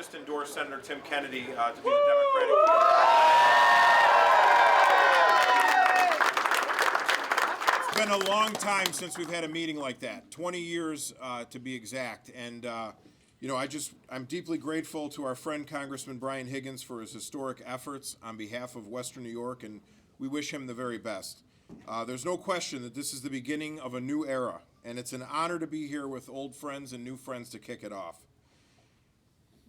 just endorsed Senator Tim Kennedy to be the Democratic. It's been a long time since we've had a meeting like that, 20 years to be exact. And I'm deeply grateful to our friend Congressman Brian Higgins for his historic efforts on behalf of Western New York, and we wish him the very best. There's no question that this is the beginning of a new era, and it's an honor to be here with old friends and new friends to kick it off.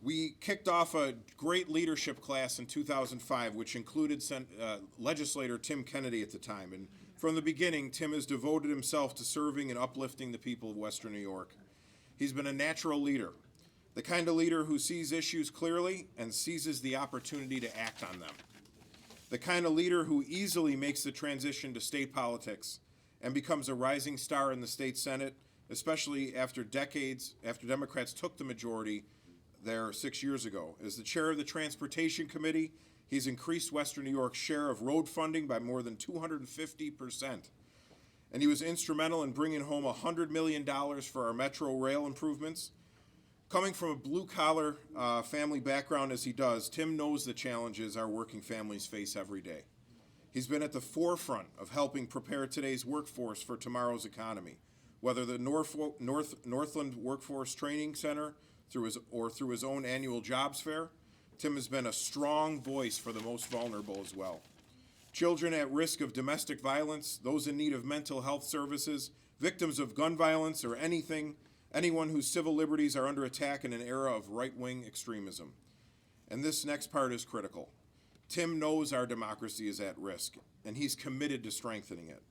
We kicked off a great leadership class in 2005, which included legislator Tim Kennedy at the time. And from the beginning, Tim has devoted himself to serving and uplifting the people of Western New York. He's been a natural leader, the kind of leader who sees issues clearly and seizes the opportunity to act on them. The kind of leader who easily makes the transition to state politics and becomes a rising star in the state Senate, especially after decades after Democrats took the majority there 6 years ago. As the chair of the Transportation Committee, he's increased Western New York's share of road funding by more than 250%. And he was instrumental in bringing home $100 million for our Metro rail improvements. Coming from a blue-collar family background as he does, Tim knows the challenges our working families face every day. He's been at the forefront of helping prepare today's workforce for tomorrow's economy, whether the Northland Workforce Training Center through his own annual jobs fair. Tim has been a strong voice for the most vulnerable as well. Children at risk of domestic violence, those in need of mental health services, victims of gun violence, or anyone whose civil liberties are under attack in an era of right-wing extremism. And this next part is critical. Tim knows our democracy is at risk, and he's committed to strengthening it.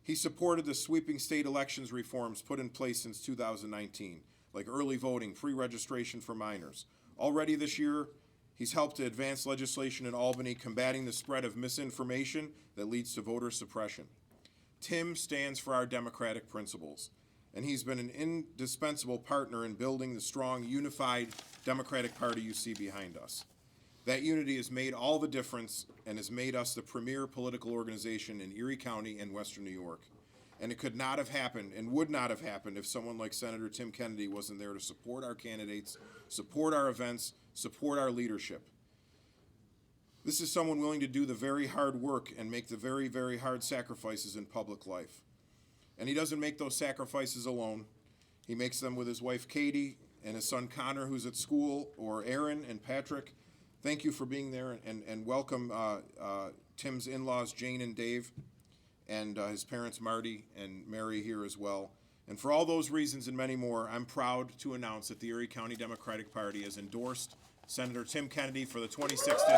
He supported the sweeping state elections reforms put in place since 2019, like early voting, pre-registration for minors. Already this year, he's helped to advance legislation in Albany combating the spread of misinformation that leads to voter suppression. Tim stands for our democratic principles, and he's been an indispensable partner in building the strong, unified Democratic Party you see behind us. That unity has made all the difference and has made us the premier political organization in Erie County and Western New York. And it could not have happened and would not have happened if someone like Senator Tim Kennedy wasn't there to support our candidates, support our events, support our leadership. This is someone willing to do the very hard work and make the very, very hard sacrifices in public life. And he doesn't make those sacrifices alone. He makes them with his wife Katie and his son Connor, who's at school, or Aaron and Patrick. Thank you for being there, and welcome Tim's in-laws Jane and Dave, and his parents Marty and Mary here as well. And for all those reasons and many more, I'm proud to announce that the Erie County Democratic Party has endorsed Senator Tim Kennedy for the 26th District.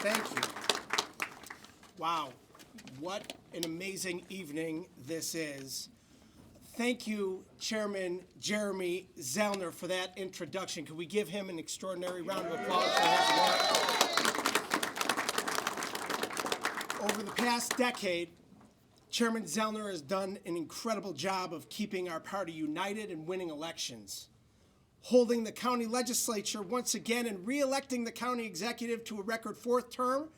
Thank you. Wow, what an amazing evening this is. Thank you, Chairman Jeremy Zellner, for that introduction. Could we give him an extraordinary round of applause for his work? Over the past decade, Chairman Zellner has done an incredible job of keeping our party united and winning elections, holding the county legislature once again and re-electing the county executive to a record fourth term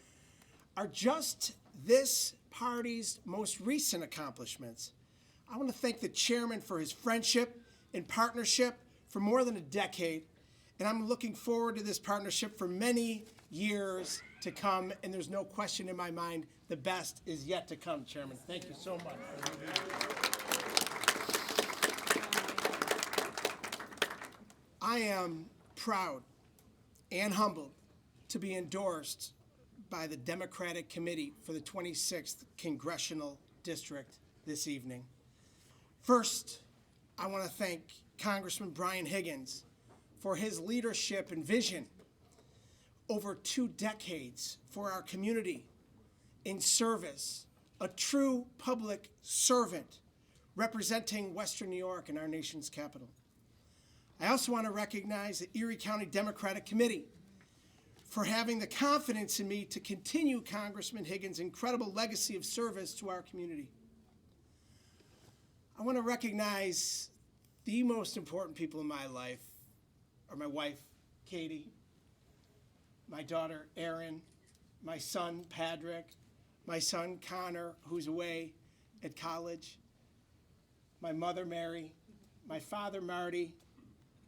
are just this party's most recent accomplishments. I want to thank the chairman for his friendship and partnership for more than a decade, and I'm looking forward to this partnership for many years to come, and there's no question in my mind the best is yet to come, Chairman. Thank you so much. I am proud and humbled to be endorsed by the Democratic Committee for the 26th Congressional District this evening. First, I want to thank Congressman Brian Higgins for his leadership and vision over 2 decades for our community in service, a true public servant representing Western New York and our nation's capital. I also want to recognize the Erie County Democratic Committee for having the confidence in me to continue Congressman Higgins' incredible legacy of service to our community. I want to recognize the most important people in my life are my wife, Katie, my daughter, Erin, my son, Patrick, my son, Connor, who's away, at college, my mother, Mary, my father, Marty,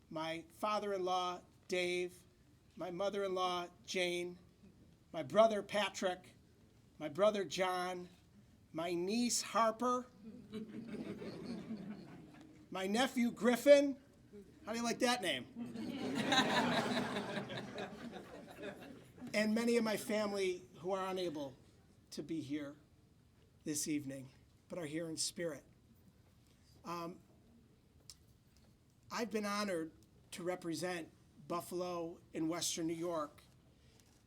my father-in-law, Dave, my mother-in-law, Jane, my brother, Patrick, my brother, John, my niece, Harper, my nephew, Griffin. How do you like that name? And many of my family who are unable to be here this evening, but are here in spirit. I've been honored to represent Buffalo and Western New York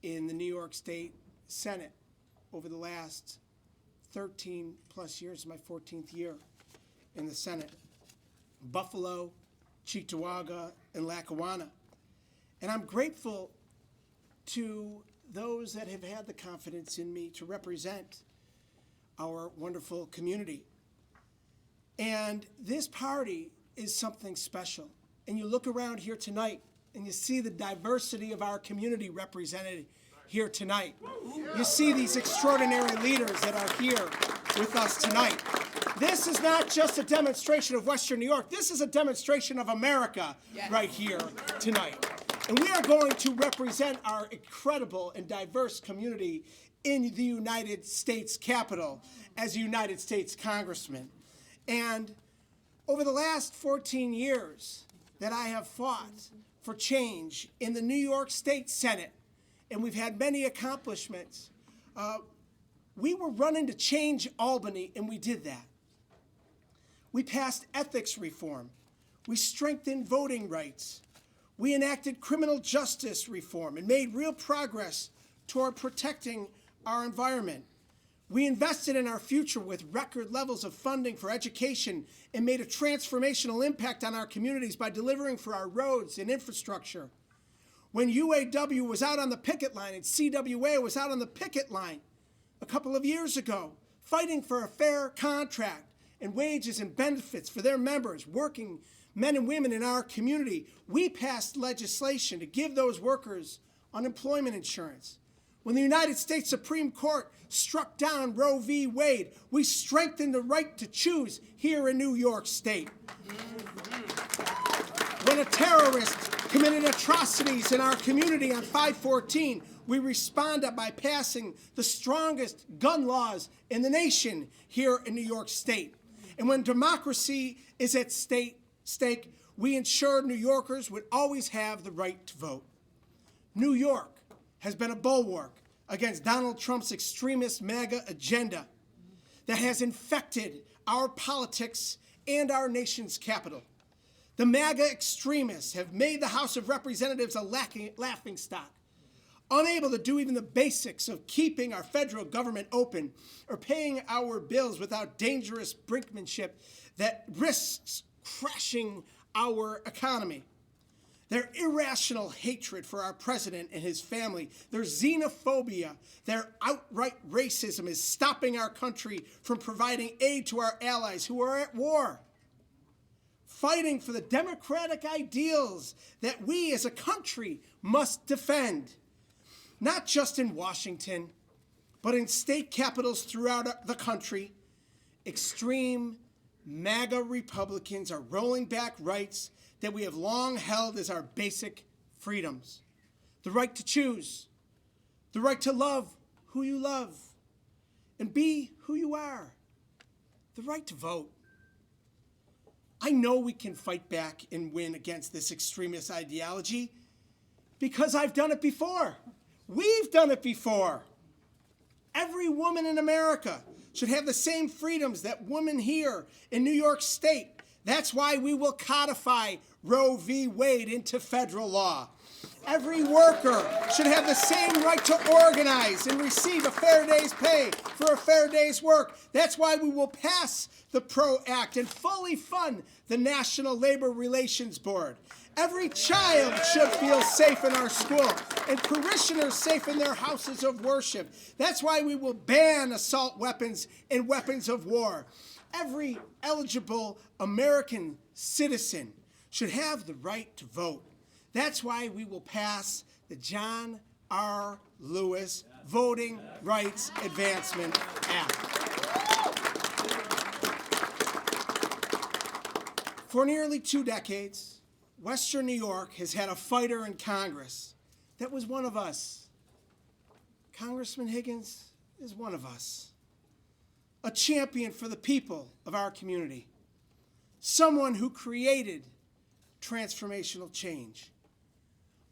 in the New York State Senate over the last 13 plus years, my 14th year in the Senate. Buffalo, Cheektowaga, and Lackawanna. And I'm grateful to those that have had the confidence in me to represent our wonderful community. And this party is something special. And you look around here tonight and you see the diversity of our community represented here tonight. You see these extraordinary leaders that are here with us tonight. This is not just a demonstration of Western New York. This is a demonstration of America right here tonight. And we are going to represent our incredible and diverse community in the United States Capitol as a United States Congressman. And over the last 14 years that I have fought for change in the New York State Senate, and we've had many accomplishments, we were running to change Albany, and we did that. We passed ethics reform. We strengthened voting rights. We enacted criminal justice reform and made real progress toward protecting our environment. We invested in our future with record levels of funding for education and made a transformational impact on our communities by delivering for our roads and infrastructure. When UAW was out on the picket line and CWA was out on the picket line a couple of years ago, fighting for a fair contract and wages and benefits for their members, working men and women in our community, we passed legislation to give those workers unemployment insurance. When the United States Supreme Court struck down Roe v. Wade, we strengthened the right to choose here in New York State. When a terrorist committed atrocities in our community on 5/14, we responded by passing the strongest gun laws in the nation here in New York State. And when democracy is at stake, we ensured New Yorkers would always have the right to vote. New York has been a bulwark against Donald Trump's extremist MAGA agenda that has infected our politics and our nation's capital. The MAGA extremists have made the House of Representatives a laughingstock, unable to do even the basics of keeping our federal government open or paying our bills without dangerous brinkmanship that risks crashing our economy. Their irrational hatred for our president and his family, their xenophobia, their outright racism is stopping our country from providing aid to our allies who are at war. Fighting for the democratic ideals that we as a country must defend, not just in Washington, but in state capitals throughout the country. Extreme MAGA Republicans are rolling back rights that we have long held as our basic freedoms. The right to choose, the right to love who you love and be who you are, the right to vote. I know we can fight back and win against this extremist ideology because I've done it before. We've done it before. Every woman in America should have the same freedoms that women here in New York State. That's why we will codify Roe v. Wade into federal law. Every worker should have the same right to organize and receive a fair day's pay for a fair day's work. That's why we will pass the PRO Act and fully fund the National Labor Relations Board. Every child should feel safe in our school and parishioners safe in their houses of worship. That's why we will ban assault weapons and weapons of war. Every eligible American citizen should have the right to vote. That's why we will pass the John R. Lewis Voting Rights Advancement Act. For nearly 2 decades, Western New York has had a fighter in Congress that was one of us. Congressman Higgins is one of us. A champion for the people of our community. Someone who created transformational change.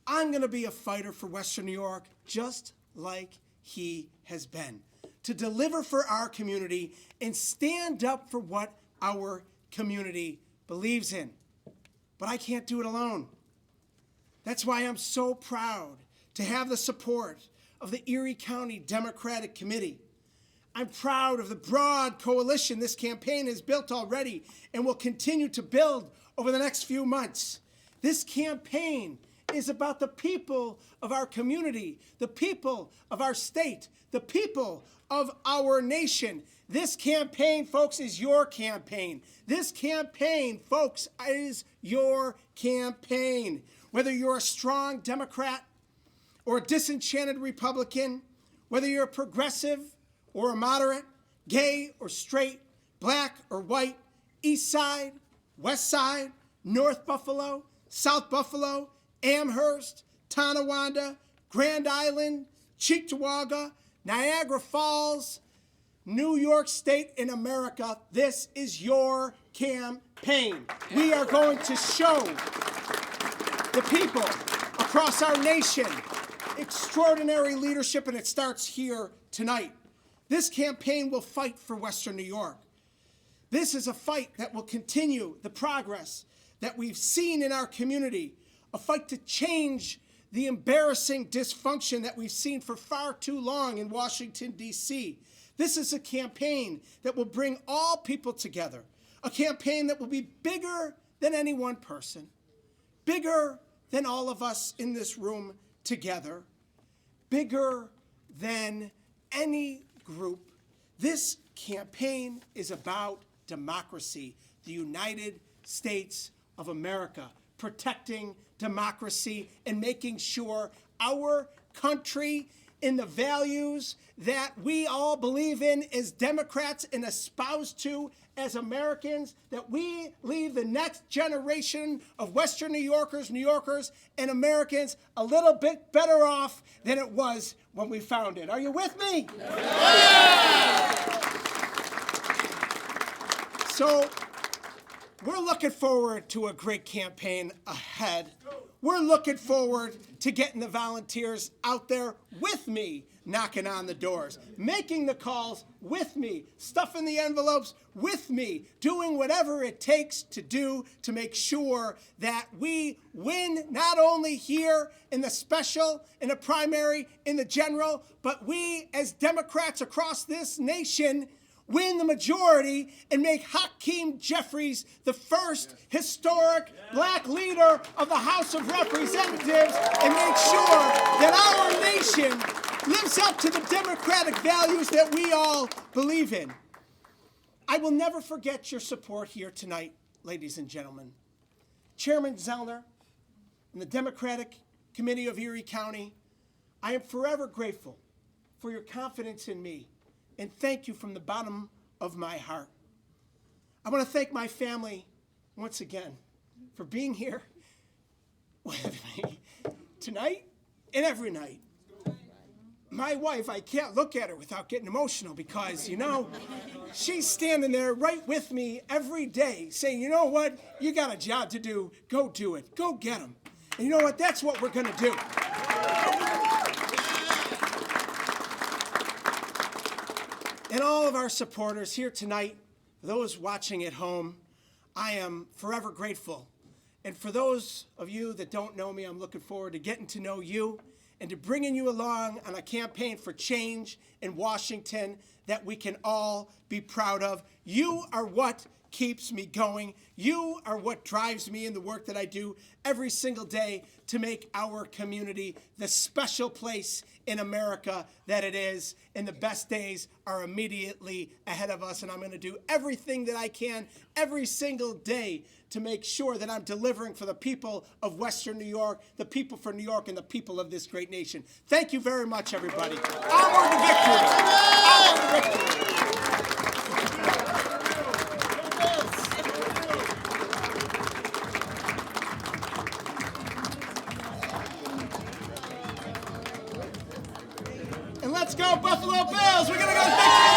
I'm going to be a fighter for Western New York just like he has been. To deliver for our community and stand up for what our community believes in. But I can't do it alone. That's why I'm so proud to have the support of the Erie County Democratic Committee. I'm proud of the broad coalition this campaign has built already and will continue to build over the next few months. This campaign is about the people of our community, the people of our state, the people of our nation. This campaign, folks, is your campaign. This campaign, folks, is your campaign. Whether you're a strong Democrat or a disenchanted Republican, whether you're a progressive or a moderate, gay or straight, black or white, east side, west side, North Buffalo, South Buffalo, Amherst, Tonawanda, Grand Island, Cheektowaga, Niagara Falls, New York State in America, this is your campaign. We are going to show the people across our nation extraordinary leadership, and it starts here tonight. This campaign will fight for Western New York. This is a fight that will continue the progress that we've seen in our community, a fight to change the embarrassing dysfunction that we've seen for far too long in Washington, D.C. This is a campaign that will bring all people together, a campaign that will be bigger than any one person, bigger than all of us in this room together, bigger than any group. This campaign is about democracy, the United States of America, protecting democracy and making sure our country in the values that we all believe in as Democrats and espouse to as Americans, that we leave the next generation of Western New Yorkers, and Americans a little bit better off than it was when we found it. Are you with me? Yeah! So we're looking forward to a great campaign ahead. We're looking forward to getting the volunteers out there with me, knocking on the doors, making the calls with me, stuffing the envelopes with me, doing whatever it takes to do to make sure that we win not only here in the special, in the primary, in the general, but we as Democrats across this nation win the majority and make Hakeem Jeffries the first historic black leader of the House of Representatives and make sure that our nation lives up to the democratic values that we all believe in. I will never forget your support here tonight, ladies and gentlemen. Chairman Zellner and the Democratic Committee of Erie County, I am forever grateful for your confidence in me. And thank you from the bottom of my heart. I want to thank my family once again for being here with me tonight and every night. My wife, I can't look at her without getting emotional because, she's standing there right with me every day saying, you know what, you got a job to do, go do it, go get them. And you know what, that's what we're going to do. And all of our supporters here tonight, those watching at home, I am forever grateful. And for those of you that don't know me, I'm looking forward to getting to know you and to bringing you along on a campaign for change in Washington that we can all be proud of. You are what keeps me going. You are what drives me in the work that I do every single day to make our community the special place in America that it is. And the best days are immediately ahead of us. And I'm going to do everything that I can every single day to make sure that I'm delivering for the people of Western New York, the people for New York, and the people of this great nation. Thank you very much, everybody. Onward to victory. Onward to victory. Let's go, Buffalo Bills. We're going to go victory